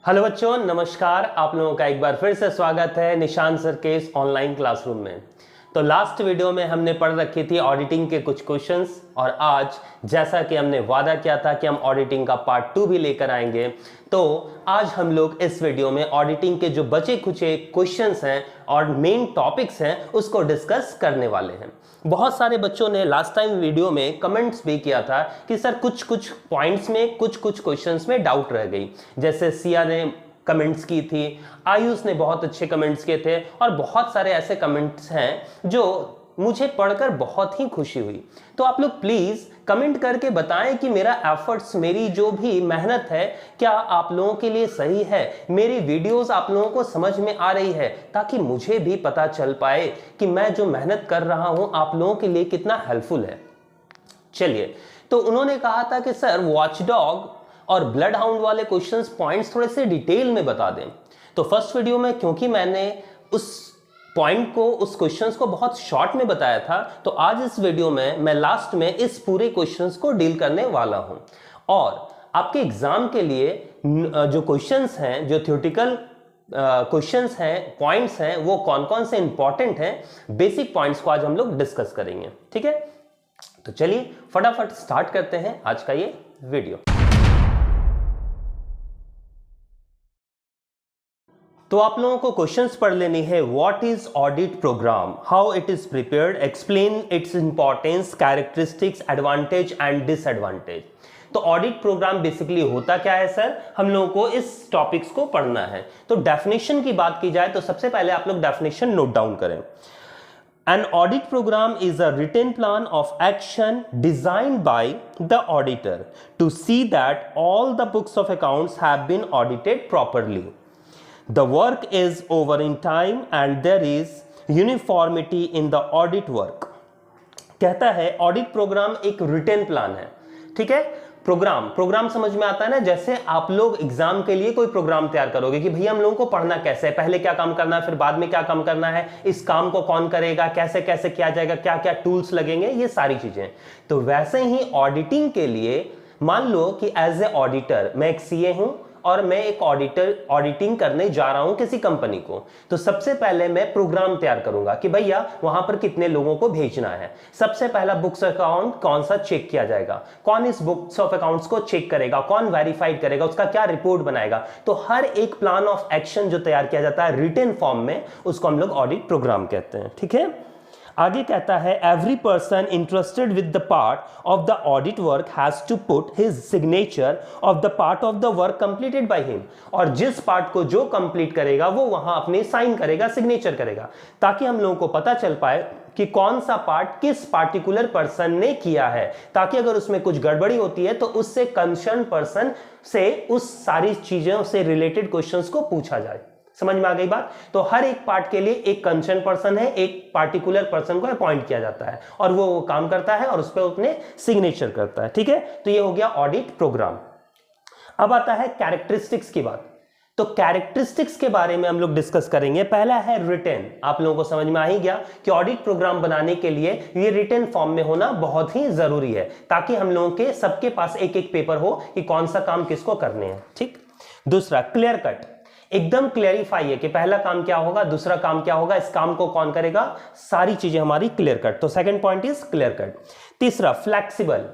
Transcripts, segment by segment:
Hello बच्चों, नमस्कार। आप लोगों का एक बार फिर से स्वागत है निशान सर के इस ऑनलाइन क्लासरूम में। तो लास्ट वीडियो में हमने पढ़ रखी थी ऑडिटिंग के कुछ क्वेश्चंस, और आज जैसा कि हमने वादा किया था कि हम ऑडिटिंग का पार्ट 2 भी लेकर आएंगे, तो आज हम लोग इस वीडियो में ऑडिटिंग के जो बचे खुचे क्वेश्चंस हैं और मेन टॉपिक्स हैं उसको डिस्कस करने वाले हैं। बहुत सारे बच्चों ने लास्ट टाइम वीडियो में कमेंट्स भी किया था कि सर कुछ कुछ पॉइंट्स में कुछ क्वेश्चंस में डाउट रह गई। जैसे सिया ने कमेंट्स की थी, आयुष ने बहुत अच्छे कमेंट्स किए थे, और बहुत सारे ऐसे कमेंट्स हैं जो मुझे पढ़कर बहुत ही खुशी हुई। तो आप लोग प्लीज कमेंट करके बताएं कि मेरा एफर्ट्स, मेरी जो भी मेहनत है, क्या आप लोगों के लिए सही है, मेरी वीडियोस आप लोगों को समझ में आ रही है, ताकि मुझे भी पता चल पाए कि मैं जो मेहनत कर रहा हूं आप लोगों के लिए कितना हेल्पफुल है। चलिए, तो उन्होंने कहा था कि सर वॉचडॉग और ब्लड हाउंड वाले क्वेश्चंस पॉइंट्स थोड़े से डिटेल में बता दें। तो फर्स्ट वीडियो में क्योंकि मैंने उस पॉइंट को, उस क्वेश्चंस को बहुत शॉर्ट में बताया था, तो आज इस वीडियो में मैं लास्ट में इस पूरे क्वेश्चंस को डील करने वाला हूं। और आपके एग्जाम के लिए जो क्वेश्चंस हैं, जो थ्योरेटिकल क्वेश्चंस हैं, पॉइंट्स हैं, वो कौन कौन से इंपॉर्टेंट हैं, बेसिक पॉइंट्स को आज हम लोग डिस्कस करेंगे। ठीक है, तो चलिए फटाफट स्टार्ट करते हैं आज का ये वीडियो। तो आप लोगों को क्वेश्चंस पढ़ लेनी है। What is audit programme, how it is prepared, explain its importance, characteristics, advantage and disadvantage. तो ऑडिट प्रोग्राम बेसिकली होता क्या है सर, हम लोगों को इस टॉपिक्स को पढ़ना है। तो डेफिनेशन की बात की जाए तो सबसे पहले आप लोग डेफिनेशन नोट डाउन करें। An audit program is a written plan of action designed by the auditor to see that all the books of accounts have been audited properly. The work is over in time and there is uniformity in the audit work. कहता है audit programme एक written plan है। ठीक है, programme समझ में आता है ना, जैसे आप लोग एग्जाम के लिए कोई प्रोग्राम तैयार करोगे कि भैया हम लोगों को पढ़ना कैसे है, पहले क्या काम करना है, फिर बाद में क्या काम करना है, इस काम को कौन करेगा, कैसे कैसे किया जाएगा, क्या क्या टूल्स लगेंगे, ये सारी चीजें। तो वैसे ही ऑडिटिंग के लिए मान लो कि एज ए ऑडिटर मैं एक सीए हूं और मैं एक ऑडिटिंग करने जा रहा हूं किसी कंपनी को। तो सबसे पहले मैं प्रोग्राम तैयार करूंगा कि भैया वहां पर कितने लोगों को भेजना है। सबसे पहला बुक्स अकाउंट कौन सा चेक किया जाएगा, कौन इस बुक्स ऑफ अकाउंट्स को चेक करेगा, कौन वेरीफाइड करेगा, उसका क्या रिपोर्ट बनाएगा। तो हर एक प्लान ऑफ एक्शन जो तैयार किया जाता है रिटन फॉर्म में, उसको हम लोग ऑडिट प्रोग्राम कहते हैं। ठीक है, आगे कहता है every person interested with the part of the audit work has to put his signature of the part of the work completed by him. और जिस पार्ट को जो कंप्लीट करेगा वो वहां अपने साइन करेगा, सिग्नेचर करेगा, ताकि हम लोगों को पता चल पाए कि कौन सा पार्ट किस पार्टिकुलर पर्सन ने किया है, ताकि अगर उसमें कुछ गड़बड़ी होती है तो उससे कंसर्न पर्सन से उस सारी चीजों से रिलेटेड क्वेश्चंस को पूछा जाए। समझ में आ गई बात। तो हर एक पार्ट के लिए एक कंसर्न पर्सन है, एक पार्टिकुलर पर्सन को अपॉइंट किया जाता है और वो काम करता है और उस पर अपने सिग्नेचर करता है। ठीक है, तो ये हो गया ऑडिट प्रोग्राम। अब आता है कैरेक्टरिस्टिक्स की बात। तो कैरेक्टरिस्टिक्स के बारे में हम लोग डिस्कस करेंगे। पहला है रिटन। आप लोगों को समझ में आ ही गया कि ऑडिट प्रोग्राम बनाने के लिए ये रिटन फॉर्म में होना बहुत ही जरूरी है, ताकि हम लोगों के सबके पास एक एक पेपर हो कि कौन सा काम किसको करने हैं। ठीक, दूसरा क्लियर कट, एकदम क्लियरिफाई है कि पहला काम क्या होगा, दूसरा काम क्या होगा, इस काम को कौन करेगा, सारी चीजें हमारी क्लियर कट। तो second point is clear cut. तीसरा फ्लेक्सिबल।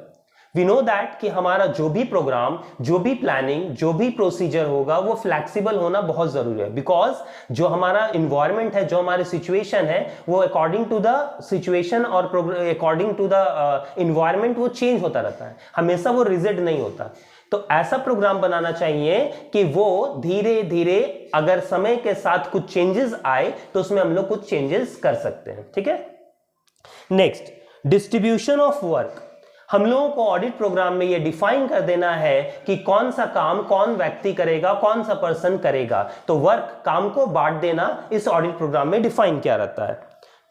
वी नो दैट कि हमारा जो भी प्रोग्राम, जो भी प्लानिंग, जो भी प्रोसीजर होगा वो फ्लेक्सिबल होना बहुत जरूरी है। बिकॉज जो हमारा इन्वायरमेंट है, जो हमारी सिचुएशन है, वो अकॉर्डिंग टू द सिचुएशन और अकॉर्डिंग टू द इन्वायरमेंट वो चेंज होता रहता है, हमेशा वो रिजिड नहीं होता। तो ऐसा प्रोग्राम बनाना चाहिए कि वो धीरे धीरे, अगर समय के साथ कुछ चेंजेस आए तो उसमें हम लोग कुछ चेंजेस कर सकते हैं। ठीक है, नेक्स्ट डिस्ट्रीब्यूशन ऑफ वर्क। हम लोगों को ऑडिट प्रोग्राम में ये डिफाइन कर देना है कि कौन सा काम कौन व्यक्ति करेगा, कौन सा पर्सन करेगा। तो वर्क, काम को बांट देना इस ऑडिट प्रोग्राम में डिफाइन किया रहता है।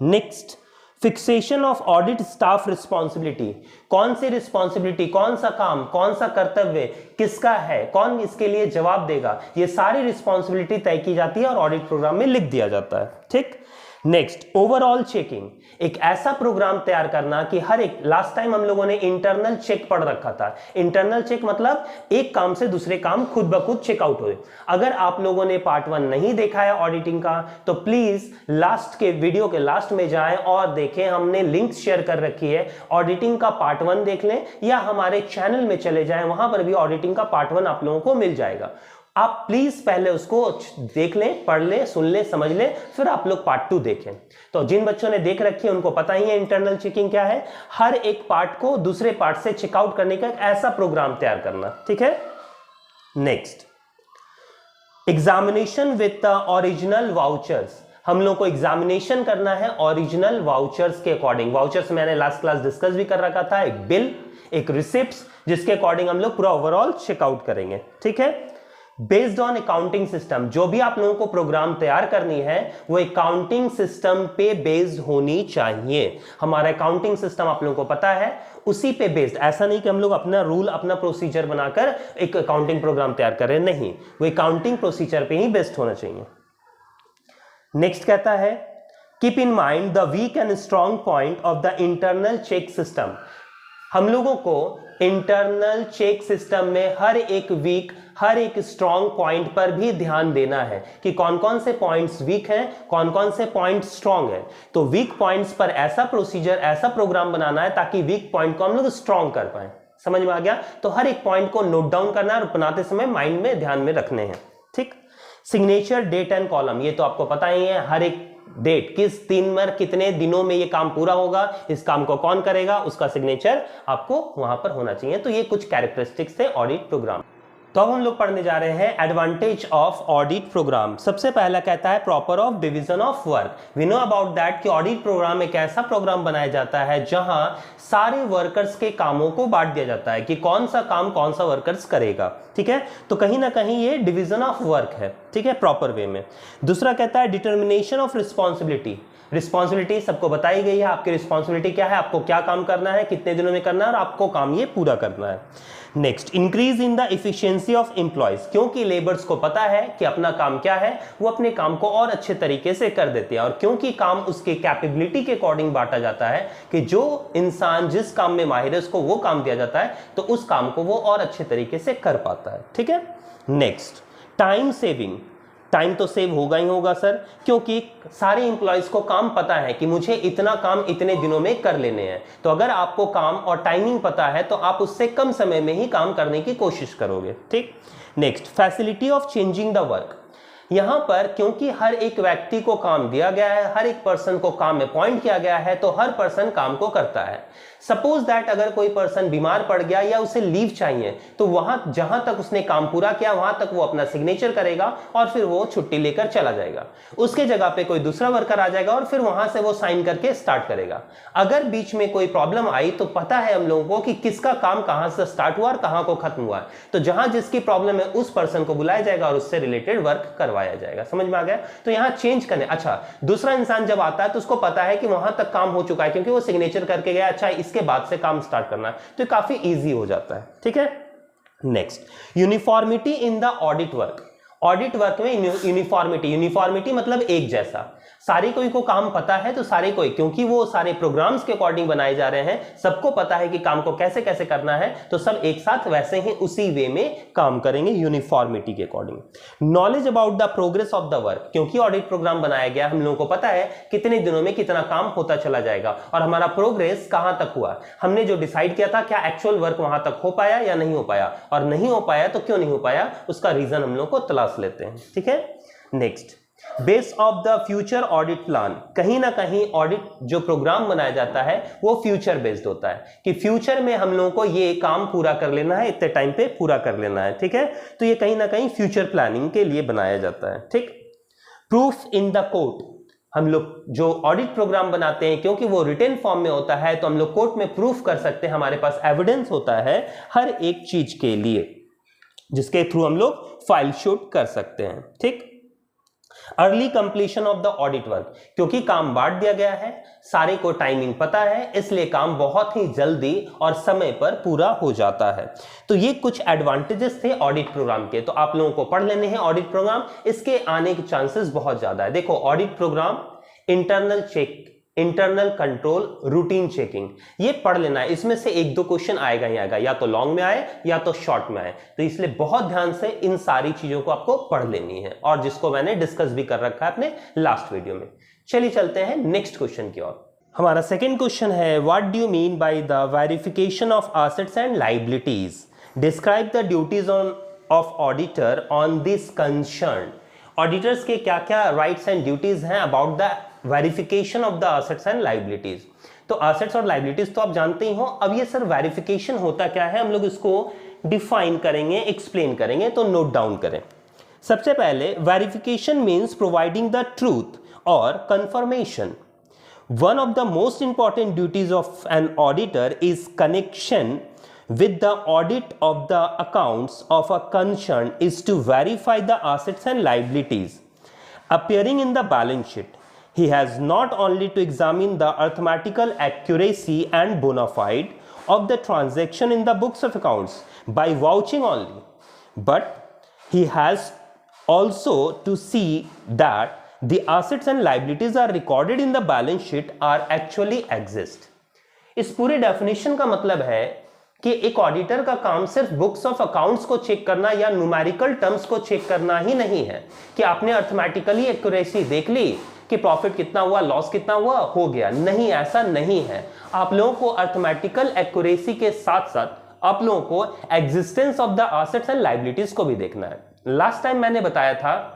Next fixation of audit staff responsibility. कौन सी रिस्पॉन्सिबिलिटी, कौन सा काम, कौन सा कर्तव्य किसका है, कौन इसके लिए जवाब देगा, ये सारी रिस्पॉन्सिबिलिटी तय की जाती है और ऑडिट प्रोग्राम में लिख दिया जाता है। ठीक, नेक्स्ट, ओवरऑल चेकिंग, एक ऐसा प्रोग्राम तैयार करना कि हर एक, लास्ट टाइम हम लोगों ने इंटरनल चेक पढ़ रखा था। इंटरनल चेक मतलब एक काम से दूसरे काम खुद ब खुद चेकआउट हो। अगर आप लोगों ने पार्ट 1 नहीं देखा है ऑडिटिंग का तो प्लीज लास्ट के वीडियो के लास्ट में जाएं और देखें, हमने लिंक शेयर कर रखी है। ऑडिटिंग का पार्ट 1 देख लें या हमारे चैनल में चले जाएं, वहां पर भी ऑडिटिंग का पार्ट 1 आप लोगों को मिल जाएगा। आप प्लीज पहले उसको देख लें, पढ़ लें, सुन लें, समझ लें, फिर आप लोग पार्ट 2 देखें। तो जिन बच्चों ने देख रखी है उनको पता ही है इंटरनल चेकिंग क्या है। हर एक पार्ट को दूसरे पार्ट से चेकआउट करने का एक ऐसा प्रोग्राम तैयार करना, ठीक है। Next, examination with the original vouchers. हम लोग को एग्जामिनेशन करना है ओरिजिनल वाउचर्स के अकॉर्डिंग। वाउचर्स मैंने लास्ट क्लास डिस्कस भी कर रखा था, एक बिल, एक रिसिप्ट्स, जिसके अकॉर्डिंग हम लोग पूरा ओवरऑल चेकआउट करेंगे, ठीक है। बेस्ड ऑन अकाउंटिंग सिस्टम, जो भी आप लोगों को प्रोग्राम तैयार करनी है वो अकाउंटिंग सिस्टम पे बेस्ड होनी चाहिए। हमारा अकाउंटिंग सिस्टम आप लोगों को पता है, उसी पे बेस्ड। ऐसा नहीं कि हम लोग अपना रूल, अपना प्रोसीजर बनाकर एक अकाउंटिंग प्रोग्राम तैयार करें, नहीं, वो अकाउंटिंग प्रोसीजर पे ही बेस्ड होना चाहिए। नेक्स्ट कहता है, keep in mind the weak and strong point of the internal check system. हम लोगों को इंटरनल चेक सिस्टम में हर एक वीक, हर एक स्ट्रॉन्ग पॉइंट पर भी ध्यान देना है कि कौन कौन से पॉइंट्स वीक हैं, कौन कौन से पॉइंट स्ट्रॉन्ग हैं। तो वीक पॉइंट्स पर ऐसा प्रोसीजर, ऐसा प्रोग्राम बनाना है ताकि वीक पॉइंट को हम लोग स्ट्रॉन्ग कर पाए। समझ में आ गया? तो हर एक पॉइंट को नोट डाउन करना है और बनाते समय माइंड में, ध्यान में रखने हैं, ठीक। सिग्नेचर, डेट एंड कॉलम, ये तो आपको पता ही है, हर एक डेट, किस दिन में, कितने दिनों में ये काम पूरा होगा, इस काम को कौन करेगा, उसका सिग्नेचर आपको वहां पर होना चाहिए। तो ये कुछ कैरेक्टरिस्टिक्स थे ऑडिट प्रोग्राम। तो अब हम लोग पढ़ने जा रहे हैं एडवांटेज ऑफ ऑडिट प्रोग्राम। सबसे पहला कहता है proper of division of work. We know about that कि ऑडिट प्रोग्राम एक ऐसा प्रोग्राम बनाया जाता है जहां सारे वर्कर्स के कामों को बांट दिया जाता है कि कौन सा काम कौन सा वर्कर्स करेगा, ठीक है। तो कहीं ना कहीं ये डिवीजन ऑफ वर्क है, ठीक है, प्रॉपर वे में। दूसरा कहता है डिटर्मिनेशन ऑफ रिस्पॉन्सिबिलिटी। रिस्पॉन्सिबिलिटी सबको बताई गई है, आपकी रिस्पॉन्सिबिलिटी क्या है, आपको क्या काम करना है, कितने दिनों में करना है और आपको काम ये पूरा करना है। Next, increase in the efficiency of employees, क्योंकि लेबर्स को पता है कि अपना काम क्या है, वो अपने काम को और अच्छे तरीके से कर देते हैं। और क्योंकि काम उसके कैपेबिलिटी के अकॉर्डिंग बांटा जाता है कि जो इंसान जिस काम में माहिर है उसको वो काम दिया जाता है, तो उस काम को वो और अच्छे तरीके से कर पाता है, ठीक है। Next, time saving. टाइम तो सेव होगा ही होगा सर, क्योंकि सारे एम्प्लॉयज को काम पता है कि मुझे इतना काम इतने दिनों में कर लेने हैं। तो अगर आपको काम और टाइमिंग पता है तो आप उससे कम समय में ही काम करने की कोशिश करोगे, ठीक। Next, facility of changing the work. यहां पर क्योंकि हर एक व्यक्ति को काम दिया गया है, हर एक पर्सन को काम में अपॉइंट किया गया है, तो हर पर्सन काम को करता है। सपोज दैट अगर कोई पर्सन बीमार पड़ गया या उसे लीव चाहिए, तो वहां जहां तक उसने काम पूरा किया वहां तक वो अपना सिग्नेचर करेगा और फिर वो छुट्टी लेकर चला जाएगा। उसके जगह पे कोई दूसरा वर्कर आ जाएगा और फिर वहां से वो साइन करके स्टार्ट करेगा। अगर बीच में कोई प्रॉब्लम आई तो पता है हम लोगों को कि किसका काम कहां से स्टार्ट हुआ और कहां को खत्म हुआ है। तो जहां जिसकी प्रॉब्लम है उस पर्सन को बुलाया जाएगा और उससे रिलेटेड वर्क करवाया जाएगा। समझ में आ गया? तो यहां चेंज करने, अच्छा दूसरा इंसान जब आता है तो उसको पता है कि वहां तक काम हो चुका है क्योंकि वो सिग्नेचर करके गया, अच्छा इसके बाद से काम स्टार्ट करना है, तो काफी इजी हो जाता है, ठीक है। Next, uniformity in the audit work. Audit work में यूनिफॉर्मिटी, यूनिफॉर्मिटी मतलब एक जैसा, सारे कोई को काम पता है तो सारे कोई, क्योंकि वो सारे प्रोग्राम्स के अकॉर्डिंग बनाए जा रहे हैं, सबको पता है कि काम को कैसे कैसे करना है, तो सब एक साथ वैसे ही उसी वे में काम करेंगे यूनिफॉर्मिटी के according. Knowledge about the progress of the work, क्योंकि ऑडिट प्रोग्राम बनाया गया, हम लोगों को पता है कितने दिनों में कितना काम होता चला जाएगा और हमारा प्रोग्रेस कहां तक हुआ, हमने जो डिसाइड किया था क्या एक्चुअल वर्क वहां तक हो पाया या नहीं हो पाया, और नहीं हो पाया तो क्यों नहीं हो पाया, उसका रीजन हम लोग को तलाश लेते हैं, ठीक है। Next, base of the future audit plan. कहीं ना कहीं ऑडिट जो प्रोग्राम बनाया जाता है वो फ्यूचर बेस्ड होता है कि फ्यूचर में हम लोगों को ये काम पूरा कर लेना है, इतने टाइम पे पूरा कर लेना है, ठीक है। तो ये कहीं ना कहीं फ्यूचर प्लानिंग के लिए बनाया जाता है, ठीक। प्रूफ इन द कोर्ट, हम लोग जो ऑडिट प्रोग्राम बनाते हैं क्योंकि वो रिटन फॉर्म में होता है तो हम लोग कोर्ट में प्रूफ कर सकते हैं, हमारे पास एविडेंस होता है हर एक चीज के लिए जिसके थ्रू हम लोग फाइल शूट कर सकते हैं, ठीक। Early completion of the audit work, क्योंकि काम बांट दिया गया है, सारे को टाइमिंग पता है, इसलिए काम बहुत ही जल्दी और समय पर पूरा हो जाता है। तो ये कुछ एडवांटेजेस थे ऑडिट प्रोग्राम के, तो आप लोगों को पढ़ लेने हैं ऑडिट प्रोग्राम, इसके आने के चांसेस बहुत ज्यादा है। देखो audit programme internal check, internal control, routine checking, ये पढ़ लेना है। इसमें से एक दो क्वेश्चन आएगा ही आएगा, या तो लॉन्ग में आए या तो शॉर्ट में आए, तो इसलिए बहुत ध्यान से इन सारी चीजों को आपको पढ़ लेनी है, और जिसको मैंने डिस्कस भी कर रखा है अपने लास्ट वीडियो में। चलिए चलते हैं नेक्स्ट क्वेश्चन की ओर। हमारा सेकेंड क्वेश्चन है, what do you mean by the verification of assets and liabilities, describe the duties of auditor on this concern. Auditors के क्या क्या राइट्स एंड ड्यूटीज हैं about the verification of the assets and liabilities. तो assets और liabilities तो आप जानते ही हो, अब ये सर वेरिफिकेशन होता क्या है, हम लोग इसको डिफाइन करेंगे, एक्सप्लेन करेंगे, तो नोट डाउन करें। सबसे पहले verification means providing the truth और confirmation. One of the most important duties of an auditor is connection with the audit of the accounts of a concern is to verify the assets and liabilities appearing in the balance sheet. He has not only to examine the arithmetical accuracy and bona fide of the transaction in the books of accounts by vouching only, but he has also to see that the assets and liabilities are recorded in the balance sheet are actually exist. इस पूरे definition का मतलब है कि एक auditor का काम सिर्फ बुक्स ऑफ अकाउंट्स को चेक करना या न्यूमेरिकल टर्म्स को चेक करना ही नहीं है कि आपने अर्थमेटिकली एक्यूरेसी देख ली कि प्रॉफिट कितना हुआ, लॉस कितना हुआ, हो गया। नहीं, ऐसा नहीं है। आप लोगों को अर्थमेटिकल एक्यूरेसी के साथ साथ आप लोगों को existence of the assets and liabilities को भी देखना है। लास्ट टाइम मैंने बताया था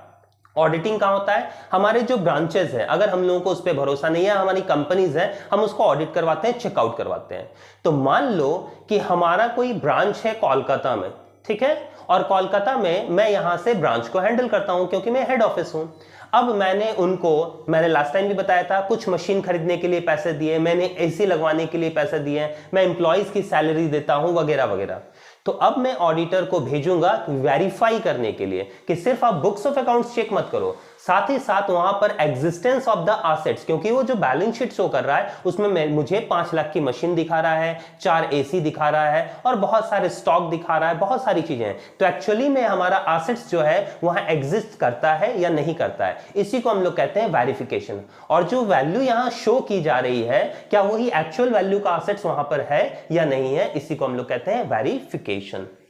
ऑडिटिंग कहाँ होता है, हमारे जो ब्रांचेस हैं, अगर हम लोगों को उस पर भरोसा नहीं है, हमारी कंपनीज हैं, हम उसको ऑडिट करवाते हैं, चेकआउट करवाते हैं। तो मान लो कि हमारा कोई ब्रांच है कोलकाता में, ठीक है, और कोलकाता में मैं यहां से ब्रांच को हैंडल करता हूं क्योंकि मैं हेड ऑफिस हूं। अब मैंने लास्ट टाइम भी बताया था, कुछ मशीन खरीदने के लिए पैसे दिए, मैंने एसी लगवाने के लिए पैसे दिए, मैं एम्प्लॉइज की सैलरी देता हूं, वगैरह वगैरह। तो अब मैं ऑडिटर को भेजूंगा वेरीफाई करने के लिए कि सिर्फ आप बुक्स ऑफ अकाउंट्स चेक मत करो, साथ ही साथ वहां पर एग्जिस्टेंस ऑफ द एसेट्स, क्योंकि वो जो बैलेंस शीट शो कर रहा है उसमें मुझे 5 लाख की मशीन दिखा रहा है, 4 एसी दिखा रहा है और बहुत सारे स्टॉक दिखा रहा है, बहुत सारी चीजें हैं। तो एक्चुअली में हमारा एसेट्स जो है वहां एग्जिस्ट करता है या नहीं करता है, इसी को हम लोग कहते हैं वेरिफिकेशन। और जो वैल्यू यहां शो की जा रही है, क्या वही एक्चुअल वैल्यू का एसेट्स वहां पर है या नहीं है, इसी को हम लोग कहते हैं वेरिफिकेशन।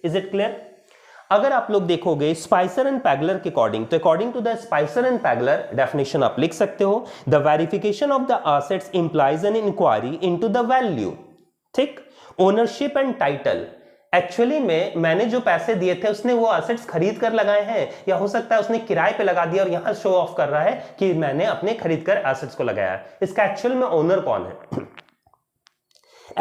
Is it clear? अगर आप लोग देखोगे स्पाइसर एंड पैगलर के अकॉर्डिंग, तो according to the Spicer and Pegler definition आप लिख सकते हो, the verification of the assets implies an inquiry into the value, ठीक, ओनरशिप एंड टाइटल। एक्चुअली में मैंने जो पैसे दिए थे उसने वो एसेट्स खरीद कर लगाए हैं, या हो सकता है उसने किराए पे लगा दिया और यहां शो ऑफ कर रहा है कि मैंने अपने खरीद कर एसेट्स को लगाया। इसका एक्चुअल में ओनर कौन है?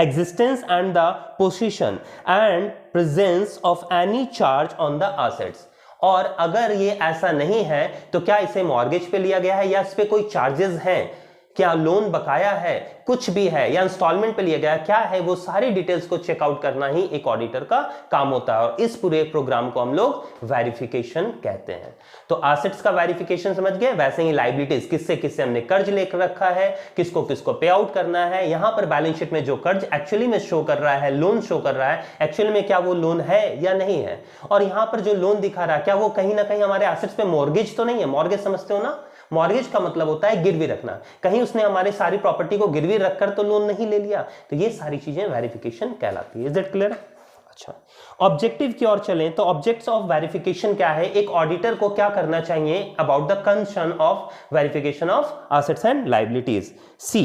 Existence and the possession and presence of any charge on the assets। और अगर ये ऐसा नहीं है तो क्या इसे मॉर्गेज पे लिया गया है या इस पे कोई चार्जेस हैं, क्या लोन बकाया है, कुछ भी है, या इंस्टॉलमेंट पे लिया गया, क्या है, वो सारी डिटेल्स को चेकआउट करना ही एक ऑडिटर का काम होता है। और इस पूरे प्रोग्राम को हम लोग वेरिफिकेशन कहते हैं। तो एसेट्स का वेरिफिकेशन समझ गए, वैसे ही लायबिलिटीज, किससे किससे हमने कर्ज लेकर रखा है, किसको किसको पे आउट करना है। यहां पर बैलेंस शीट में जो कर्ज एक्चुअली में शो कर रहा है, लोन शो कर रहा है, एक्चुअली में क्या वो लोन है या नहीं है। और यहां पर जो लोन दिखा रहा है, क्या वो कहीं ना कहीं हमारे एसेट्स पे मॉर्गेज तो नहीं है। मॉर्गेज समझते हो ना, मॉर्गेज का मतलब होता है गिरवी रखना, कहीं उसने हमारी सारी प्रॉपर्टी को गिरवी रखकर तो लोन नहीं ले लिया। तो ये सारी चीजें वेरिफिकेशन कहलाती है। Is it clear? अच्छा, ऑब्जेक्टिव की ओर चलें तो ऑब्जेक्ट्स ऑफ वेरिफिकेशन क्या है, एक ऑडिटर को क्या करना चाहिए about the concern of verification of assets and liabilities. See,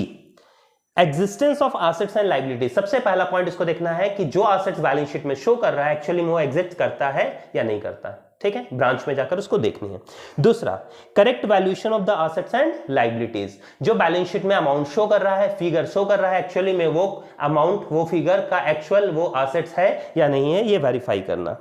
existence of assets and liabilities. सबसे पहला पॉइंट इसको देखना है कि जो एसेट्स बैलेंस शीट में शो कर रहा है एक्चुअली में वो एग्जिस्ट करता है या नहीं करता है, ठीक है, ब्रांच में जाकर उसको देखनी है। दूसरा, correct valuation of the assets and liabilities. जो बैलेंस शीट में अमाउंट शो कर रहा है, फिगर शो कर रहा है, एक्चुअली में वो अमाउंट, वो फिगर का एक्चुअल वो एसेट्स है या नहीं है, ये वेरीफाई करना।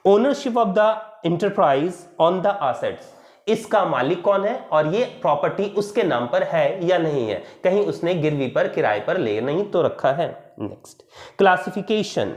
Ownership of the enterprise on the assets, इसका मालिक कौन है और ये प्रॉपर्टी उसके नाम पर है या नहीं है, कहीं उसने गिरवी पर, किराए पर ले नहीं तो रखा है। Next, classification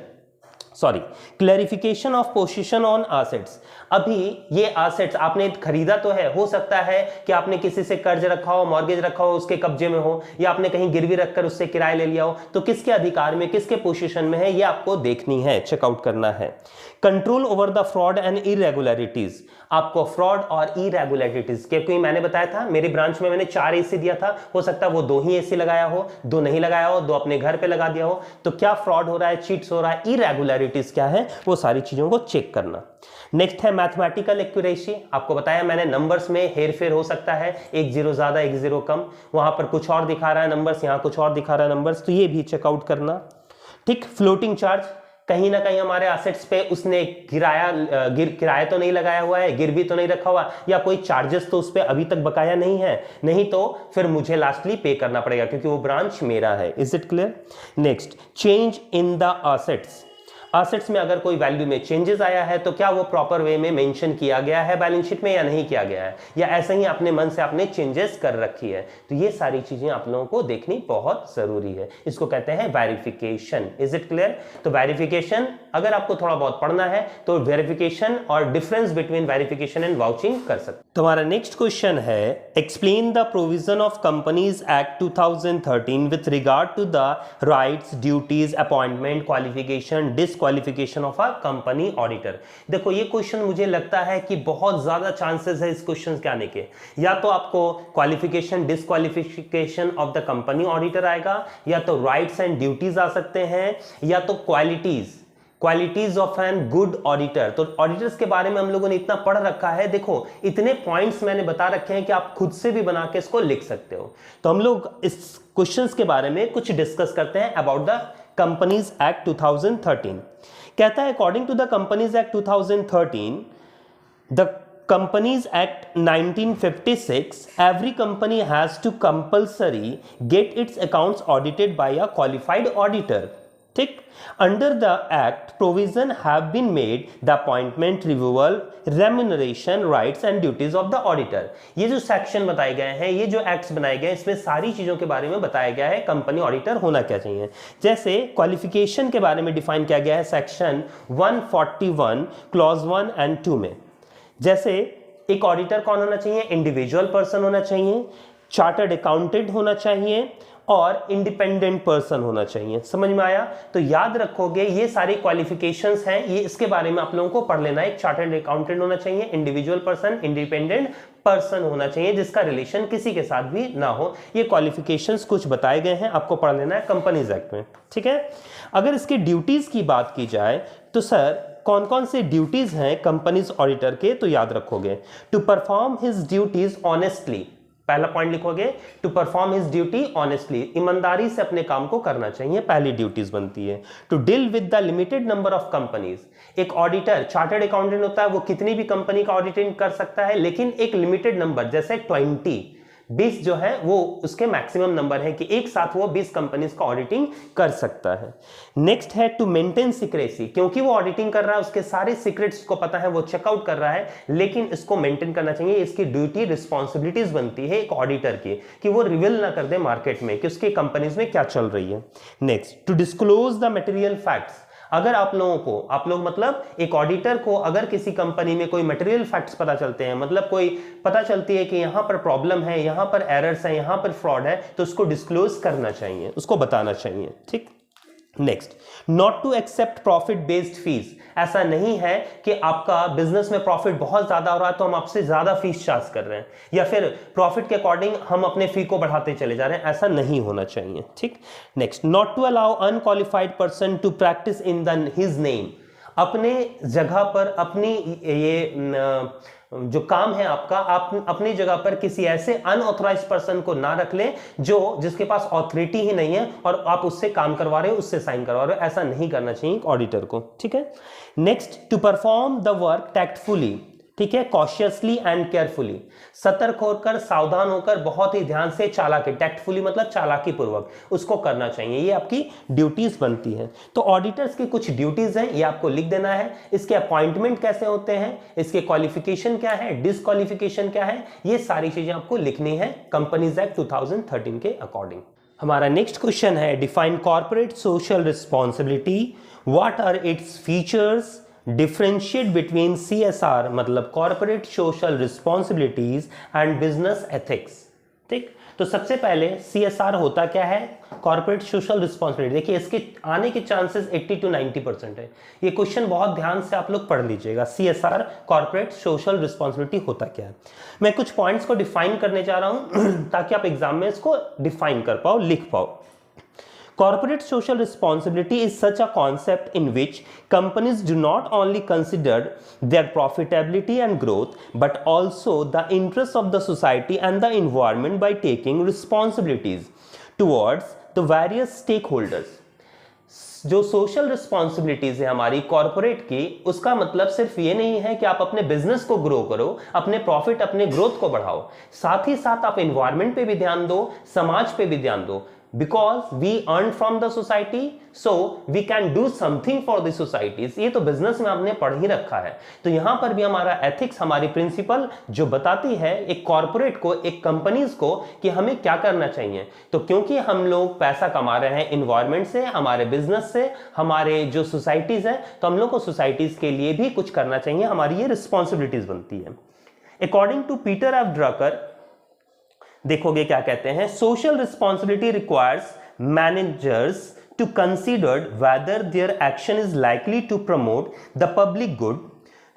sorry, clarification of position on assets. अभी ये एसेट्स आपने खरीदा तो है, हो सकता है कि आपने किसी से कर्ज रखा हो, मॉर्गेज रखा हो, उसके कब्जे में हो, या आपने कहीं गिरवी रखकर उससे किराया ले लिया हो, तो किसके अधिकार में, किसके पोजीशन में है, ये आपको देखनी है, चेकआउट करना है। Control over the fraud and irregularities, आपको फ्रॉड और इरेगुलरिटीज, क्योंकि मैंने बताया था मेरी ब्रांच में मैंने 4 एसी दिया था, हो सकता है वो 2 ही एसी लगाया हो, 2 नहीं लगाया हो, 2 अपने घर पे लगा दिया हो, तो क्या फ्रॉड हो रहा है, चीट्स हो रहा है, इरेगुलरिटीज क्या है, वो सारी चीजों को चेक करना। नेक्स्ट है मैथमेटिकल एक्यूरेसी, आपको बताया मैंने नंबर्स में हेरफेर हो सकता है, 1 0 ज्यादा 1 0 कम, वहां पर कुछ और दिखा रहा है नंबर्स, यहां कुछ और दिखा रहा है नंबर्स, तो ये भी चेकआउट करना। ठीक, फ्लोटिंग चार्ज, कहीं ना कहीं हमारे एसेट्स पे उसने किराया तो नहीं लगाया हुआ है, गिरवी तो नहीं रखा हुआ, या कोई चार्जेस तो उस पे अभी तक बकाया नहीं है, नहीं तो फिर मुझे लास्टली पे करना पड़ेगा क्योंकि वो ब्रांच मेरा है। Is it clear? Next, change in the assets, assets में अगर कोई वैल्यू में चेंजेस आया है तो क्या वो प्रॉपर वे में मेंशन किया गया है बैलेंस शीट में या नहीं किया गया है, या ऐसे ही अपने मन से आपने चेंजेस कर रखी है, तो ये सारी चीजें आप लोगों को देखनी बहुत जरूरी है, इसको कहते हैं वेरिफिकेशन। Is it clear? तो वेरिफिकेशन अगर आपको थोड़ा बहुत पढ़ना है तो वेरिफिकेशन और difference between verification and vouching कर सकते। तुम्हारा नेक्स्ट क्वेश्चन है, explain the provision of companies act 2013 with regard to the rights, duties, appointment, qualification, disqualification of a company auditor. देखो ये क्वेश्चन मुझे लगता है कि बहुत ज्यादा चांसेस है इस क्वेश्चन के आने के, या तो आपको qualification disqualification of the company auditor आएगा, या तो राइट्स एंड ड्यूटीज आ सकते हैं, या तो qualities of an good auditor. तो ऑडिटर्स के बारे में हम लोगों ने इतना पढ़ रखा है, देखो इतने पॉइंट्स मैंने बता रखे हैं कि आप खुद से भी बना के इसको लिख सकते हो। तो हम लोग इस क्वेश्चंस के बारे में कुछ डिस्कस करते हैं अबाउट द कंपनीज एक्ट 2013। कहता है according to the companies act 2013, the Companies Act 1956, every company has to compulsory get its accounts audited by a qualified auditor. ठीक, under the act provision have been made the appointment, removal, remuneration, rights and duties of the auditor। ये जो section बताए गए हैं, ये जो acts बनाए गए हैं, इसमें सारी चीजों के बारे में बताया गया है कंपनी ऑडिटर होना क्या चाहिए। जैसे क्वालिफिकेशन के बारे में डिफाइन किया गया है सेक्शन 141 क्लॉज 1 एंड 2 में। जैसे एक ऑडिटर कौन होना चाहिए, इंडिविजुअल पर्सन होना चाहिए, चार्टर्ड अकाउंटेंट होना चाहिए और इंडिपेंडेंट पर्सन होना चाहिए। समझ में आया? तो याद रखोगे ये सारी क्वालिफिकेशंस हैं, ये इसके बारे में आप लोगों को पढ़ लेना है। एक चार्टर्ड अकाउंटेंट होना चाहिए, इंडिविजुअल पर्सन, इंडिपेंडेंट पर्सन होना चाहिए जिसका रिलेशन किसी के साथ भी ना हो। ये क्वालिफिकेशंस कुछ बताए गए हैं, आपको पढ़ लेना है कंपनीज एक्ट में। ठीक है, अगर इसके ड्यूटीज की बात की जाए तो सर कौन कौन से ड्यूटीज हैं कंपनीज ऑडिटर के, तो याद रखोगे to perform his duties honestly, पहला पॉइंट लिखोगे to perform his duty honestly, ईमानदारी से अपने काम को करना चाहिए, पहली ड्यूटीज बनती है। To deal with the limited number of companies, एक ऑडिटर चार्टर्ड अकाउंटेंट होता है, वो कितनी भी कंपनी का ऑडिटिंग कर सकता है, लेकिन एक लिमिटेड नंबर, जैसे 20 जो है वो उसके मैक्सिमम नंबर है कि एक साथ वो 20 कंपनीज का ऑडिटिंग कर सकता है। नेक्स्ट है टू मेंटेन सीक्रेसी, क्योंकि वो ऑडिटिंग कर रहा है उसके सारे सीक्रेट्स को पता है, वो चेकआउट कर रहा है, लेकिन इसको मेंटेन करना चाहिए, इसकी ड्यूटी रिस्पॉन्सिबिलिटीज बनती है एक ऑडिटर की कि वो रिवील ना कर दे मार्केट में कि उसकी कंपनीज में क्या चल रही है। Next to disclose the material facts, अगर आप लोग मतलब एक ऑडिटर को अगर किसी कंपनी में कोई मटेरियल फैक्ट्स पता चलते हैं, मतलब कोई पता चलती है कि यहां पर प्रॉब्लम है, यहां पर एरर्स है, यहां पर फ्रॉड है, तो उसको डिस्क्लोज करना चाहिए, उसको बताना चाहिए। ठीक, next not to accept profit based fees, ऐसा नहीं है कि आपका बिजनेस में प्रॉफिट बहुत ज्यादा हो रहा है तो हम आपसे ज्यादा फीस चार्ज कर रहे हैं, या फिर प्रॉफिट के अकॉर्डिंग हम अपने फी को बढ़ाते चले जा रहे हैं, ऐसा नहीं होना चाहिए। ठीक, next not to allow unqualified person to practise in the his name, अपने जगह पर अपनी ये जो काम है आपका, आप अपनी जगह पर किसी ऐसे अनऑथराइज्ड पर्सन को ना रख लें जिसके पास ऑथोरिटी ही नहीं है और आप उससे काम करवा रहे हो, उससे साइन करवा रहे हो, ऐसा नहीं करना चाहिए ऑडिटर को। ठीक है, next to perform the work tactfully, ठीक है, कॉशियसली एंड केयरफुली, सतर्क होकर, सावधान होकर, बहुत ही ध्यान से, चालाकी, टैक्टफुली मतलब चालाकी पूर्वक उसको करना चाहिए, ये आपकी ड्यूटीज बनती है। तो ऑडिटर्स की कुछ ड्यूटीज हैं, ये आपको लिख देना है। इसके अपॉइंटमेंट कैसे होते हैं, इसके क्वालिफिकेशन क्या है, डिसक्वालिफिकेशन क्या है, ये सारी चीजें आपको लिखनी है कंपनीज एक्ट 2013 के अकॉर्डिंग। हमारा नेक्स्ट क्वेश्चन है define corporate social responsibility, what are its features, differentiate between CSR मतलब corporate social responsibilities and business ethics. ठीक, तो सबसे पहले CSR होता क्या है, कॉर्पोरेट सोशल रिस्पॉन्सिबिलिटी। देखिए इसके आने के चांसेस 80 to 90% है। ये क्वेश्चन बहुत ध्यान से आप लोग पढ़ लीजिएगा, CSR कॉर्पोरेट सोशल रिस्पॉन्सिबिलिटी होता क्या है। मैं कुछ पॉइंट्स को डिफाइन करने जा रहा हूं ताकि आप एग्जाम में इसको डिफाइन कर पाओ, लिख पाओ। Corporate social responsibility is such a concept in which companies do not only consider their profitability and growth, but also the interests of the society and the environment by taking responsibilities towards the various stakeholders. जो social responsibilities है हमारी corporate की, उसका मतलब सिर्फ ये नहीं है कि आप अपने बिजनेस को ग्रो करो, अपने प्रॉफिट अपने ग्रोथ को बढ़ाओ, साथ ही साथ आप एनवायरनमेंट पे भी ध्यान दो, समाज पे भी ध्यान दो। Because we earn from the society, so we can do something for the societies। ये तो बिजनेस में हमने पढ़ ही रखा है। तो यहां पर भी हमारा एथिक्स, हमारी प्रिंसिपल जो बताती है एक कॉर्पोरेट को, एक कंपनीज को कि हमें क्या करना चाहिए। तो क्योंकि हम लोग पैसा कमा रहे हैं एनवायरनमेंट से, हमारे बिजनेस से, हमारे जो सोसाइटीज है, तो हम लोग को सोसाइटीज के लिए भी कुछ करना चाहिए, हमारी ये रिस्पॉन्सिबिलिटीज बनती है। According to Peter F Drucker, देखोगे क्या कहते हैं, social responsibility requires managers to consider whether their action is likely to promote the public good,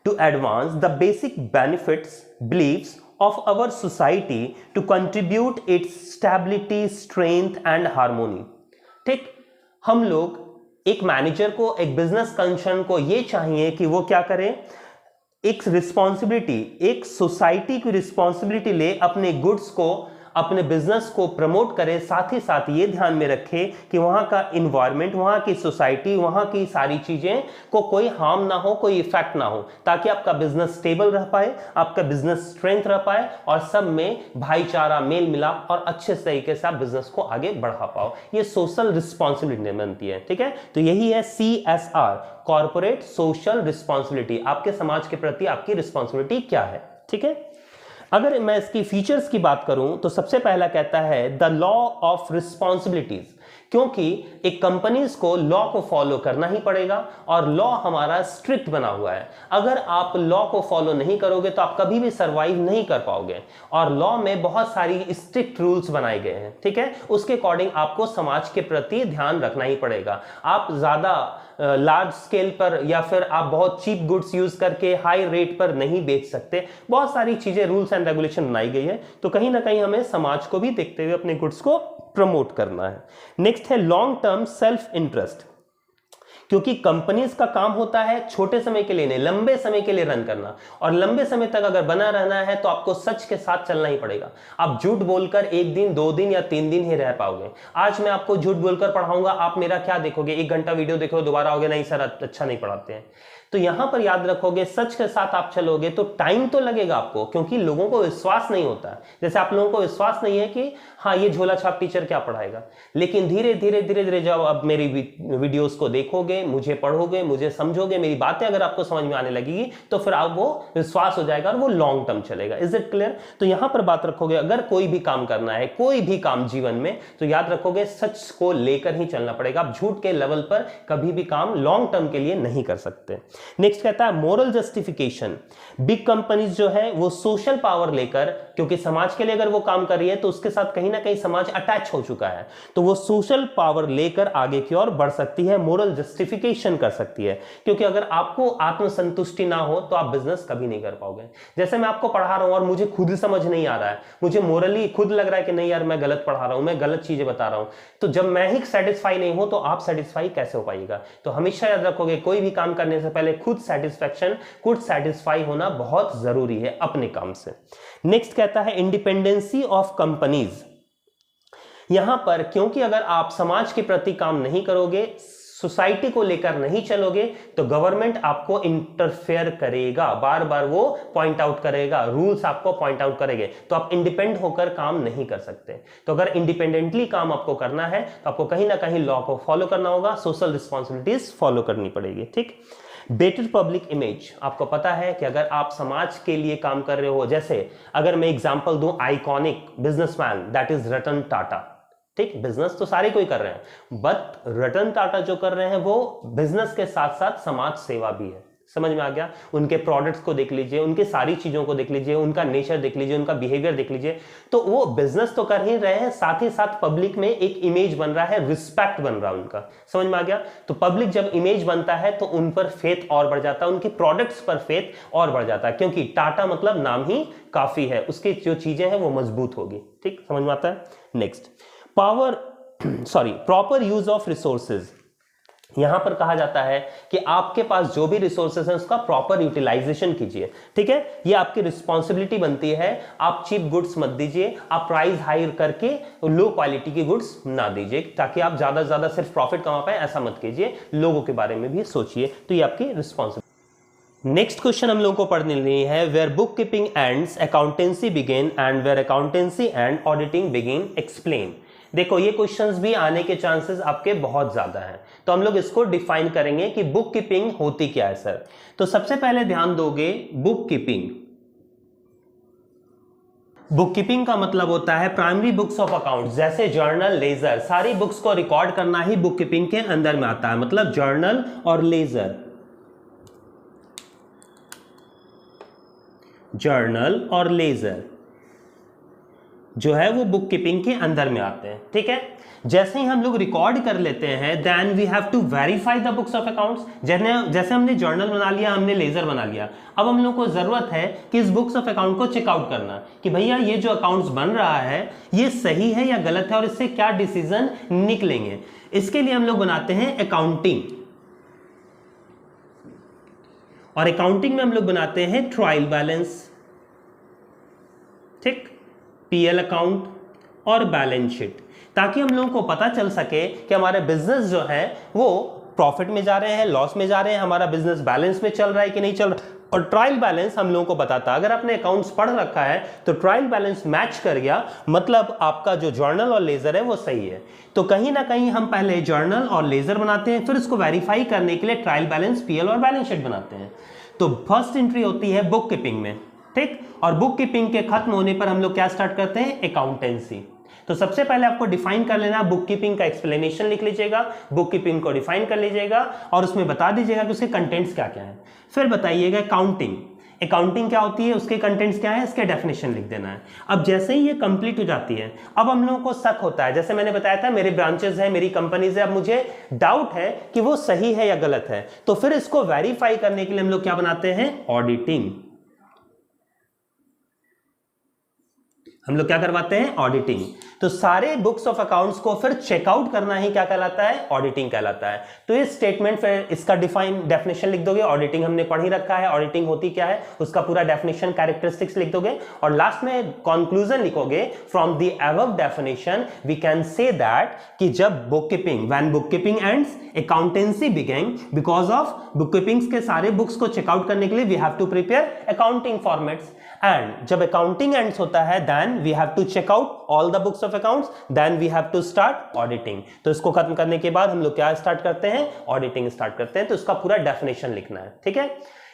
to advance the basic benefits, believes of our society, to contribute its stability, strength and harmony. ठीक, हम लोग एक manager को, एक business concern को ये चाहिए कि वो क्या करे, एक रिस्पॉन्सिबिलिटी, एक सोसाइटी की रिस्पॉन्सिबिलिटी ले, अपने गुड्स को, अपने बिजनेस को प्रमोट करे, साथ ही साथ ये ध्यान में रखे कि वहां का इन्वायरमेंट, वहां की सोसाइटी, वहां की सारी चीजें को कोई हार्म ना हो, कोई इफेक्ट ना हो, ताकि आपका बिजनेस स्टेबल रह पाए, आपका बिजनेस स्ट्रेंथ रह पाए और सब में भाईचारा, मेल मिलाप और अच्छे तरीके से आप बिजनेस को आगे बढ़ा पाओ। ये सोशल रिस्पॉन्सिबिलिटी बनती है। ठीक है, तो यही है CSR, कॉर्पोरेट सोशल रिस्पॉन्सिबिलिटी। आपके समाज के प्रति आपकी रिस्पॉन्सिबिलिटी क्या है। ठीक है, अगर मैं इसकी फीचर्स की बात करूं तो सबसे पहला कहता है द लॉ ऑफ रिस्पॉन्सिबिलिटीज, क्योंकि एक कंपनीज को लॉ को फॉलो करना ही पड़ेगा और लॉ हमारा स्ट्रिक्ट बना हुआ है। अगर आप लॉ को फॉलो नहीं करोगे तो आप कभी भी सरवाइव नहीं कर पाओगे और लॉ में बहुत सारी स्ट्रिक्ट रूल्स बनाए गए हैं। ठीक है, उसके अकॉर्डिंग आपको समाज के प्रति ध्यान रखना ही पड़ेगा। आप ज्यादा लार्ज स्केल पर या फिर आप बहुत चीप गुड्स यूज करके हाई रेट पर नहीं बेच सकते। बहुत सारी चीजें, रूल्स एंड रेगुलेशन बनाई गई है, तो कहीं ना कहीं हमें समाज को भी देखते हुए अपने गुड्स को प्रमोट करना है। नेक्स्ट है लॉन्ग टर्म सेल्फ इंटरेस्ट, क्योंकि कंपनीज का काम होता है छोटे समय के लिए नहीं, लंबे समय के लिए रन करना, और लंबे समय तक अगर बना रहना है तो आपको सच के साथ चलना ही पड़ेगा। आप झूठ बोलकर एक दिन, 2 दिन या 3 दिन ही रह पाओगे। आज मैं आपको झूठ बोलकर पढ़ाऊंगा, आप मेरा क्या देखोगे, 1 घंटा वीडियो देखोगे, दोबारा आओगे नहीं सर अच्छा नहीं पढ़ाते हैं। तो यहां पर याद रखोगे, सच के साथ आप चलोगे तो टाइम तो लगेगा आपको, क्योंकि लोगों को विश्वास नहीं होता है। जैसे आप लोगों को विश्वास नहीं है कि हाँ ये झोला छाप टीचर क्या पढ़ाएगा, लेकिन धीरे धीरे धीरे धीरे जब आप मेरी वीडियोस को देखोगे, मुझे पढ़ोगे, मुझे समझोगे, मेरी बातें अगर आपको समझ में आने लगेगी तो फिर आप वो विश्वास हो जाएगा और वो लॉन्ग टर्म चलेगा। Is it clear? तो यहां पर बात रखोगे, अगर कोई भी काम करना है, कोई भी काम जीवन में, तो याद रखोगे सच को लेकर ही चलना पड़ेगा। आप झूठ के लेवल पर कभी भी काम लॉन्ग टर्म के लिए नहीं कर सकते। नेक्स्ट कहता है मोरल जस्टिफिकेशन। बिग कंपनीज जो है वो सोशल पावर लेकर, क्योंकि समाज के लिए अगर वो काम कर रही है तो उसके साथ कहीं ना कहीं समाज अटैच हो चुका है, तो वो सोशल पावर लेकर आगे की ओर बढ़ सकती है, मोरल जस्टिफिकेशन कर सकती है। क्योंकि अगर आपको आत्मसंतुष्टि ना हो तो आप बिजनेस कभी नहीं कर पाओगे। जैसे मैं आपको पढ़ा रहा हूं और मुझे खुद समझ नहीं आ रहा है, मुझे मोरली खुद लग रहा है कि नहीं यार मैं गलत पढ़ा रहा हूं, मैं गलत चीजें बता रहा हूं, तो जब मैं ही सेटिस्फाई नहीं हूं तो आप सेटिस्फाई कैसे हो पाएगा? तो हमेशा याद रखोगे, कोई भी काम करने से पहले खुद सेटिस्फैक्शन, खुद सेटिस्फाई होना बहुत जरूरी है अपने काम से। नेक्स्ट कहता है इंडिपेंडेंसी ऑफ कंपनीज। यहां पर क्योंकि अगर आप समाज के प्रति काम नहीं करोगे, सोसाइटी को लेकर नहीं चलोगे, तो गवर्नमेंट आपको इंटरफेयर करेगा, बार बार वो पॉइंट आउट करेगा, रूल्स आपको पॉइंट आउट करेंगे, तो आप इंडिपेंडेंट होकर काम नहीं कर सकते। तो अगर इंडिपेंडेंटली काम आपको करना है तो आपको कहीं ना कहीं लॉ को फॉलो करना होगा, सोशल रिस्पॉन्सिबिलिटीज फॉलो करनी पड़ेगी। ठीक, बेटर पब्लिक इमेज। आपको पता है कि अगर आप समाज के लिए काम कर रहे हो, जैसे अगर मैं एग्जांपल दूं, iconic businessman that is Ratan Tata. ठीक, बिजनेस तो सारे कोई कर रहे हैं, बट रतन टाटा जो कर रहे हैं वो बिजनेस के साथ साथ समाज सेवा भी है। समझ में आ गया? उनके प्रोडक्ट्स को देख लीजिए, उनके सारी चीजों को देख लीजिए, उनका नेचर देख लीजिए, उनका बिहेवियर देख लीजिए, तो वो बिजनेस तो कर ही रहे हैं, साथ ही साथ पब्लिक में एक इमेज बन रहा है, रिस्पेक्ट बन रहा है उनका। समझ में आ गया? तो पब्लिक जब इमेज बनता है तो उन पर फेथ और बढ़ जाता है, उनकी प्रोडक्ट्स पर फेथ और बढ़ जाता है, क्योंकि टाटा मतलब नाम ही काफी है, उसकी जो चीजें हैं वो मजबूत होगी। ठीक, समझ में आता है? Next, proper use of resources. यहां पर कहा जाता है कि आपके पास जो भी रिसोर्सेज हैं उसका प्रॉपर यूटिलाइजेशन कीजिए। ठीक है, ये आपकी रिस्पॉन्सिबिलिटी बनती है। आप चीप गुड्स मत दीजिए, आप प्राइस हाई करके लो क्वालिटी की गुड्स ना दीजिए, ताकि आप ज्यादा से ज्यादा सिर्फ प्रॉफिट कमा पाए, ऐसा मत कीजिए। लोगों के बारे में भी सोचिए, तो ये आपकी रिस्पॉन्सिबिलिटी। नेक्स्ट क्वेश्चन हम लोगों को पढ़ने लिए है, where book keeping ends accountancy begin and where accountancy end auditing begin, explain. देखो, ये क्वेश्चंस भी आने के चांसेस आपके बहुत ज्यादा हैं, तो हम लोग इसको डिफाइन करेंगे कि बुक कीपिंग होती क्या है सर। तो सबसे पहले ध्यान दोगे, बुक कीपिंग, बुक कीपिंग का मतलब होता है प्राइमरी बुक्स ऑफ अकाउंट, जैसे जर्नल, लेजर, सारी बुक्स को रिकॉर्ड करना ही बुक कीपिंग के अंदर में आता है। मतलब जर्नल और लेजर, जर्नल और लेजर जो है वो बुक कीपिंग के अंदर में आते हैं। ठीक है, जैसे ही हम लोग रिकॉर्ड कर लेते हैं, then we have to verify the books of accounts. जैसे हमने जर्नल बना लिया, हमने लेजर बना लिया, अब हम लोग को जरूरत है कि इस बुक्स ऑफ अकाउंट को चेकआउट करना कि भैया ये जो अकाउंट्स बन रहा है ये सही है या गलत है और इससे क्या डिसीजन निकलेंगे। इसके लिए हम लोग बनाते हैं अकाउंटिंग, और अकाउंटिंग में हम लोग बनाते हैं ट्रायल बैलेंस, ठीक, पीएल अकाउंट और बैलेंस शीट, ताकि हम लोगों को पता चल सके कि हमारे बिजनेस जो है वो प्रॉफिट में जा रहे हैं, लॉस में जा रहे हैं, हमारा बिजनेस बैलेंस में चल रहा है कि नहीं चल रहा। और ट्रायल बैलेंस हम लोगों को बताता है, अगर आपने अकाउंट्स पढ़ रखा है तो ट्रायल बैलेंस मैच कर गया, मतलब आपका जो जर्नल और लेजर है वो सही है। तो कहीं ना कहीं हम पहले जर्नल और लेजर बनाते हैं, फिर इसको वेरीफाई करने के लिए ट्रायल बैलेंस, पीएल और बैलेंस शीट बनाते हैं। तो फर्स्ट एंट्री होती है बुक कीपिंग में, ठीक, और बुक कीपिंग के खत्म होने पर हम लोग क्या स्टार्ट करते हैं, अकाउंटेंसी। तो सबसे पहले आपको डिफाइन कर लेना, बुक कीपिंग का एक्सप्लेनेशन लिख लीजिएगा, बुक कीपिंग को डिफाइन कर लीजिएगा और उसमें बता दीजिएगा कि उसके कंटेंट्स क्या क्या है। फिर बताइएगा अकाउंटिंग, अकाउंटिंग क्या होती है, उसके कंटेंट्स क्या है, इसके डेफिनेशन लिख देना है। अब जैसे ही ये कंप्लीट हो जाती है, अब हम लोगों को शक होता है, जैसे मैंने बताया था मेरे ब्रांचेस है, मेरी कंपनीज है, अब मुझे डाउट है कि वो सही है या गलत है, तो फिर इसको वेरीफाई करने के लिए हम लोग क्या बनाते हैं, ऑडिटिंग। हम लोग क्या करवाते हैं, ऑडिटिंग। तो सारे बुक्स ऑफ अकाउंट्स को फिर चेकआउट करना ही क्या कहलाता है, ऑडिटिंग कहलाता है। तो ये स्टेटमेंट फिर इसका डेफिनेशन लिख दोगे, ऑडिटिंग हमने पढ़ ही रखा है, ऑडिटिंग होती क्या है उसका पूरा डेफिनेशन, कैरेक्टरिस्टिक्स लिख दोगे और लास्ट में कंक्लूजन लिखोगे, from the above definition we can say that कि जब bookkeeping, when book keeping ends accountancy begin, because of bookkeepings के सारे बुक्स को चेकआउट करने के लिए we have to prepare accounting formats, and जब अकाउंटिंग एंड्स होता है then we have to check out all the books of accounts, then we have to start auditing. तो इसको खत्म करने के बाद हम लोग क्या स्टार्ट करते हैं, ऑडिटिंग स्टार्ट करते हैं। तो इसका पूरा डेफिनेशन लिखना है, ठीक है।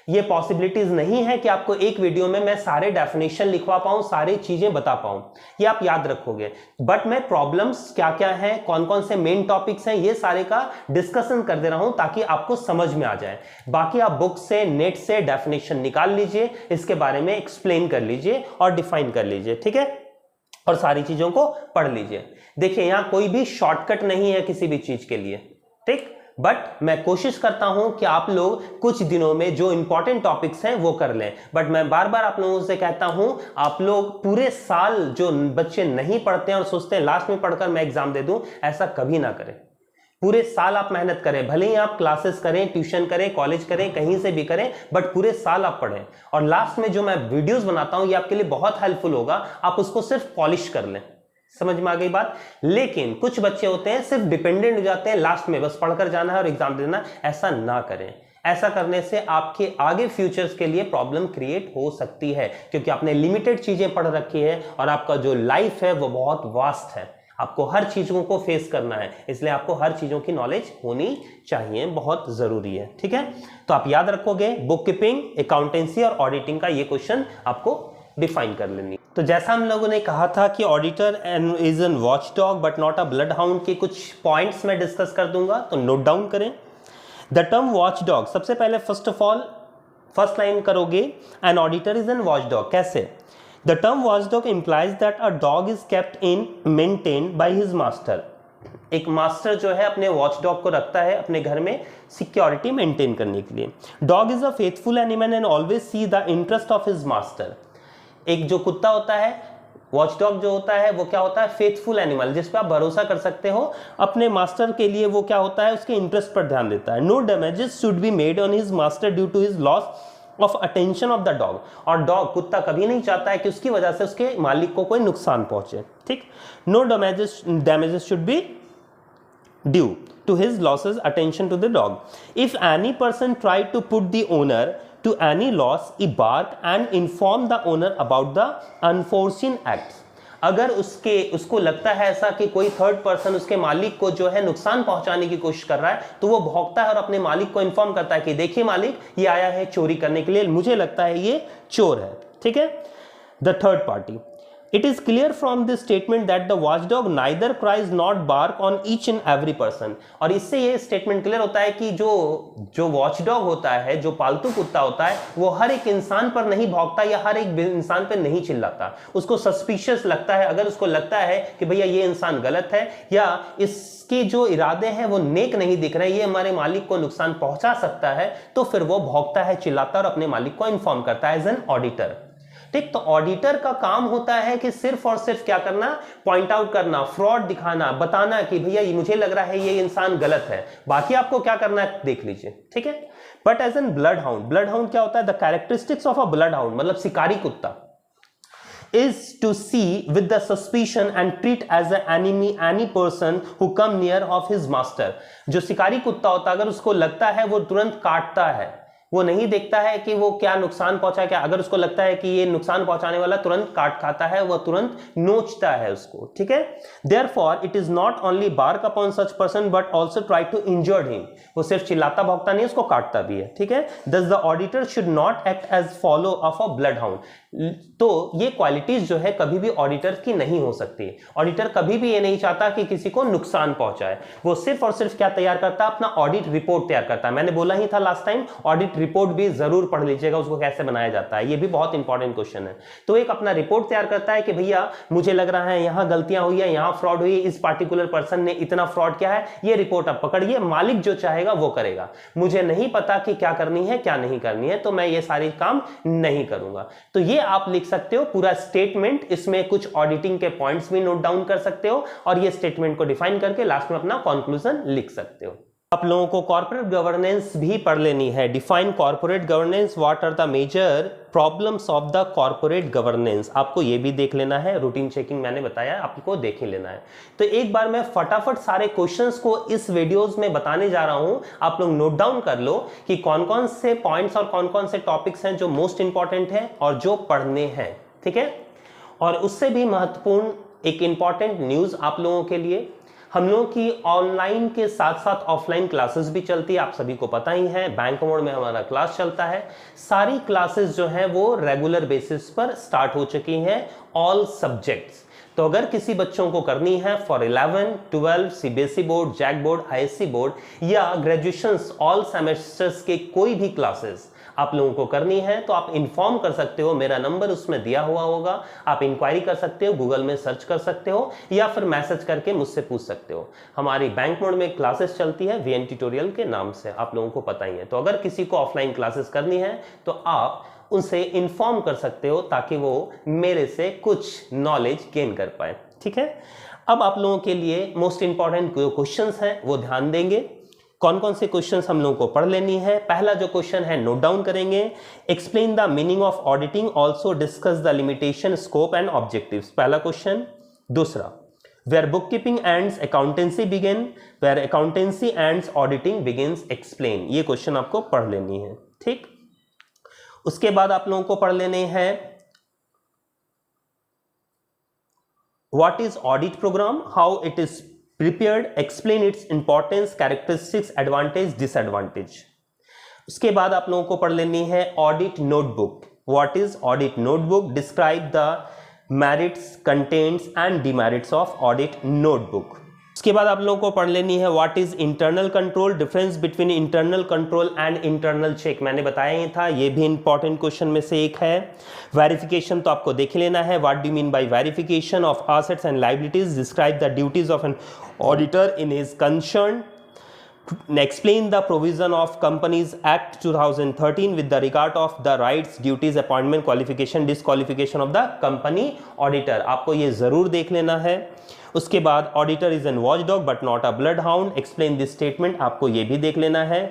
ये पॉसिबिलिटीज नहीं है कि आपको एक वीडियो में मैं सारे डेफिनेशन लिखवा पाऊं, सारी चीजें बता पाऊं, ये आप याद रखोगे, बट मैं प्रॉब्लम्स क्या क्या है, कौन कौन से मेन टॉपिक्स हैं, ये सारे का डिस्कशन कर दे रहा हूं ताकि आपको समझ में आ जाए। बाकी आप बुक से, नेट से डेफिनेशन निकाल लीजिए, इसके बारे में एक्सप्लेन कर लीजिए और डिफाइन कर लीजिए, ठीक है, और सारी चीजों को पढ़ लीजिए। देखिए यहां कोई भी शॉर्टकट नहीं है किसी भी चीज के लिए, ठीक, बट मैं कोशिश करता हूं कि आप लोग कुछ दिनों में जो इंपॉर्टेंट टॉपिक्स हैं वो कर लें। बट मैं बार बार आप लोगों से कहता हूं, आप लोग पूरे साल जो बच्चे नहीं पढ़ते हैं और सोचते हैं लास्ट में पढ़कर मैं एग्जाम दे दूं, ऐसा कभी ना करें। पूरे साल आप मेहनत करें, भले ही आप क्लासेस करें, ट्यूशन करें, कॉलेज करें, कहीं से भी करें, बट पूरे साल आप पढ़ें। और लास्ट में जो मैं वीडियोस बनाता हूं ये आपके लिए बहुत हेल्पफुल होगा, आप उसको सिर्फ पॉलिश कर लें। समझ में आ गई बात। लेकिन कुछ बच्चे होते हैं सिर्फ डिपेंडेंट हो जाते हैं, लास्ट में बस पढ़कर जाना है और एग्जाम देना, ऐसा ना करें। ऐसा करने से आपके आगे फ्यूचर्स के लिए प्रॉब्लम क्रिएट हो सकती है, क्योंकि आपने लिमिटेड चीजें पढ़ रखी है और आपका जो लाइफ है वो बहुत वास्ट है, आपको हर चीजों को फेस करना है, इसलिए आपको हर चीजों की नॉलेज होनी चाहिए, बहुत जरूरी है, ठीक है। तो आप याद रखोगे बुक कीपिंग, अकाउंटेंसी और ऑडिटिंग का ये क्वेश्चन आपको डिफाइन कर लेनी। तो जैसा हम लोगों ने कहा था कि auditor is an watchdog but not a bloodhound के कुछ पॉइंट्स मैं डिस्कस कर दूंगा, तो नोट डाउन करें। द टर्म वॉच डॉग, सबसे पहले first of all first line करोगे, an auditor is an watchdog. कैसे? The term watchdog implies that a dog is kept in maintained by his master. एक master जो है अपने watch dog को रखता है अपने घर में सिक्योरिटी मेंटेन करने के लिए। Dog is a faithful animal and always see the interest of his master. एक जो कुत्ता होता है, वॉच डॉग जो होता है, वो क्या होता है? फेथफुल एनिमल, जिस पे आप भरोसा कर सकते हो। अपने मास्टर के लिए वो क्या होता है? उसके इंटरेस्ट पर ध्यान देता है। No damages should be made on his master due to his loss of attention of the dog. और डॉग, कुत्ता कभी नहीं चाहता है कि उसकी वजह से उसके मालिक को कोई नुकसान पहुंचे। ठीक, no damages should be due to his losses attention to the dog. If any person try to put the owner to any loss, he bark and inform the owner about the unforeseen acts. अगर उसको लगता है ऐसा कि कोई third person उसके मालिक को जो है नुकसान पहुंचाने की कोशिश कर रहा है, तो वो भौंकता है और अपने मालिक को इन्फॉर्म करता है कि देखिए मालिक, ये आया है चोरी करने के लिए, मुझे लगता है ये चोर है। ठीक है। The third party, it is clear from this statement that the watchdog neither cries nor bark on each and every person। और इससे ये स्टेटमेंट क्लियर होता है कि जो वॉचडॉग होता है, जो पालतू कुत्ता होता है, वो हर एक इंसान पर नहीं भौंकता या हर एक इंसान पर नहीं चिल्लाता। उसको सस्पिशियस लगता है, अगर उसको लगता है कि भैया ये इंसान गलत है या इसके जो इरादे हैं वो नेक नहीं दिख रहे, ये हमारे मालिक को नुकसान पहुंचा सकता है, तो फिर वो भौंकता है, चिल्लाता है और अपने मालिक को इन्फॉर्म करता है एज एन ऑडिटर। ठीक, तो ऑडिटर का काम होता है कि सिर्फ और सिर्फ क्या करना? पॉइंट आउट करना, फ्रॉड दिखाना, बताना कि भैया मुझे लग रहा है ये इंसान गलत है, बाकी आपको क्या करना है देख लीजिए। ठीक है। But as an bloodhound, bloodhound क्या होता है? The characteristics of a bloodhound, मतलब शिकारी कुत्ता, is to see with the suspicion and treat as an enemy any person who come near of his master। जो शिकारी कुत्ता होता है, अगर उसको लगता है, वो तुरंत काटता है, वो नहीं देखता है कि वो क्या नुकसान पहुंचा, क्या अगर उसको लगता है कि ये नुकसान पहुंचाने वाला, तुरंत काट खाता है, वो तुरंत नोचता है उसको। ठीक है। Therefore it is not only bark upon such person but also try to injure him। वो सिर्फ चिल्लाता भौंकता नहीं, उसको काटता भी है। ठीक है। Thus the auditor should not act as follow of a bloodhound। तो ये क्वालिटीज जो है कभी भी ऑडिटर की नहीं हो सकती। ऑडिटर कभी भी ये नहीं चाहता कि किसी को नुकसान पहुंचाए। वो सिर्फ और सिर्फ क्या तैयार करता है? अपना ऑडिट रिपोर्ट तैयार करता है। मैंने बोला ही था लास्ट टाइम, ऑडिट रिपोर्ट भी जरूर पढ़ लीजिएगा, उसको कैसे बनाया जाता है, ये भी बहुत इंपॉर्टेंट क्वेश्चन है। तो एक अपना रिपोर्ट तैयार करता है कि भैया मुझे लग रहा है यहां गलतियां हुई है, यहां फ्रॉड हुई है, इस पार्टिकुलर पर्सन ने इतना फ्रॉड किया है, ये रिपोर्ट आप पकड़िए, मालिक जो चाहेगा वो करेगा, मुझे नहीं पता कि क्या करनी है क्या नहीं करनी है, तो मैं ये सारे काम नहीं करूंगा। तो ये आप लिख सकते हो पूरा स्टेटमेंट, इसमें कुछ ऑडिटिंग के पॉइंट्स भी नोट डाउन कर सकते हो और ये स्टेटमेंट को डिफाइन करके लास्ट में अपना कंक्लूजन लिख सकते हो। आप लोगों को कॉर्पोरेट गवर्नेंस भी पढ़ लेनी है। Define corporate governance, what are the major problems of the corporate governance, आपको ये भी देख लेना है। रूटीन चेकिंग मैंने बताया, आपको देख ही लेना है। तो एक बार मैं फटाफट सारे क्वेश्चंस को इस वीडियोस में बताने जा रहा हूं, आप लोग नोट डाउन कर लो कि कौन कौन से पॉइंट्स और कौन कौन से टॉपिक्स हैं जो मोस्ट इंपॉर्टेंट है और जो पढ़ने हैं। ठीक है। और उससे भी महत्वपूर्ण एक इंपॉर्टेंट न्यूज आप लोगों के लिए, हम लोगों की ऑनलाइन के साथ साथ ऑफलाइन क्लासेस भी चलती है, आप सभी को पता ही है। बैंक मोड में हमारा क्लास चलता है, सारी क्लासेस जो है वो रेगुलर बेसिस पर स्टार्ट हो चुकी हैं, ऑल सब्जेक्ट्स। तो अगर किसी बच्चों को करनी है for 11, 12 CBSE board, JAC board, ISC board या ग्रेजुएशन ऑल सेमेस्टर्स के कोई भी क्लासेस आप लोगों को करनी है, तो आप इन्फॉर्म कर सकते हो, मेरा नंबर उसमें दिया हुआ होगा, आप इंक्वायरी कर सकते हो, गूगल में सर्च कर सकते हो या फिर मैसेज करके मुझसे पूछ सकते हो। हमारी बैंक मोड में क्लासेस चलती है वीएन ट्यूटोरियल के नाम से, आप लोगों को पता ही है। तो अगर किसी को ऑफलाइन क्लासेस करनी है तो आप उनसे इन्फॉर्म कर सकते हो ताकि वो मेरे से कुछ नॉलेज गेन कर पाए। ठीक है। अब आप लोगों के लिए मोस्ट इंपॉर्टेंट जो क्वेश्चंस हैं वो ध्यान देंगे। कौन कौन से क्वेश्चंस हम लोगों को पढ़ लेनी है। पहला जो क्वेश्चन है नोट डाउन करेंगे, explain the meaning of auditing, also discuss the limitation, scope and objectives, पहला क्वेश्चन। दूसरा, where book keeping ends accountancy begin, where accountancy ends auditing begins, explain, ये क्वेश्चन आपको पढ़ लेनी है। ठीक। उसके बाद आप लोगों को पढ़ लेने हैं what is audit programme, how it is prepared, explain its importance, characteristics, advantage, disadvantage। उसके बाद आप लोगों को पढ़ लेनी है audit notebook, what is audit notebook, describe the merits, contents and demerits of audit notebook. उसके बाद आप लोगों को पढ़ लेनी है what is internal control, difference between internal control and internal check. मैंने बताया ही था, ये भी इंपॉर्टेंट क्वेश्चन में से एक है। वेरिफिकेशन तो आपको देख लेना है, what do mean by verification of assets and liabilities, describe the duties of an auditor in his concern, explain the provision of Companies Act 2013 with the regard of the rights, duties, appointment, qualification, disqualification of the company auditor। आपको ये जरूर देख लेना है। उसके बाद auditor is an watchdog but not a blood hound, explain this statement, आपको ये भी देख लेना है।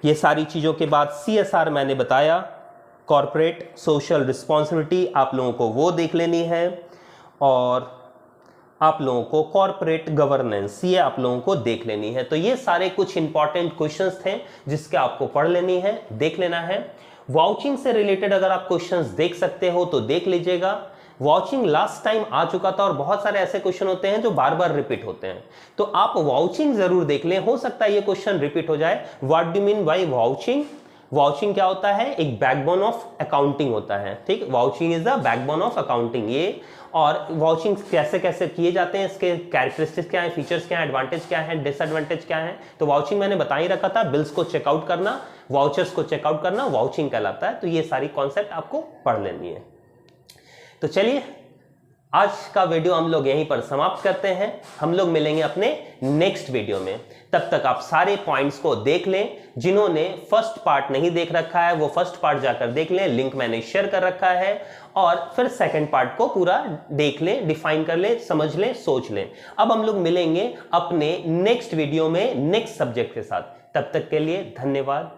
ये सारी चीजों के बाद CSR मैंने बताया, कॉर्पोरेट सोशल रिस्पॉन्सिबिलिटी, आप लोगों को वो देख लेनी है। और आप लोगों को कॉर्पोरेट गवर्नेंस, ये आप लोगों को देख लेनी है। तो ये सारे कुछ इंपॉर्टेंट क्वेश्चंस थे जिसके आपको पढ़ लेनी है, देख लेना है। वाउचिंग से रिलेटेड अगर आप क्वेश्चंस देख सकते हो तो देख लीजिएगा। वाउचिंग लास्ट टाइम आ चुका था और बहुत सारे ऐसे क्वेश्चन होते हैं जो बार बार रिपीट होते हैं, तो आप वाउचिंग जरूर देख लें, हो सकता है ये क्वेश्चन रिपीट हो जाए। What do mean by vouching? Vouching क्या होता है? एक बैकबोन ऑफ अकाउंटिंग होता है, ठीक। Vouching is the backbone of accounting. ये और वाउचिंग कैसे कैसे किए जाते हैं, इसके कैरेक्टरिस्टिक्स क्या है, फीचर्स क्या है, एडवांटेज क्या है, डिसएडवांटेज क्या है। तो वाउचिंग मैंने बता ही रखा था, बिल्स को चेकआउट करना, वाउचर्स को चेकआउट करना वाउचिंग कहलाता है। तो ये सारी कॉन्सेप्ट आपको पढ़ लेनी है। तो चलिए आज का वीडियो हम लोग यहीं पर समाप्त करते हैं। हम लोग मिलेंगे अपने नेक्स्ट वीडियो में। तब तक आप सारे पॉइंट्स को देख लें। जिन्होंने फर्स्ट पार्ट नहीं देख रखा है वो फर्स्ट पार्ट जाकर देख लें, लिंक मैंने शेयर कर रखा है। और फिर सेकंड पार्ट को पूरा देख लें, डिफाइन कर लें, समझ लें, सोच लें। अब हम लोग मिलेंगे अपने नेक्स्ट वीडियो में नेक्स्ट सब्जेक्ट के साथ। तब तक के लिए धन्यवाद।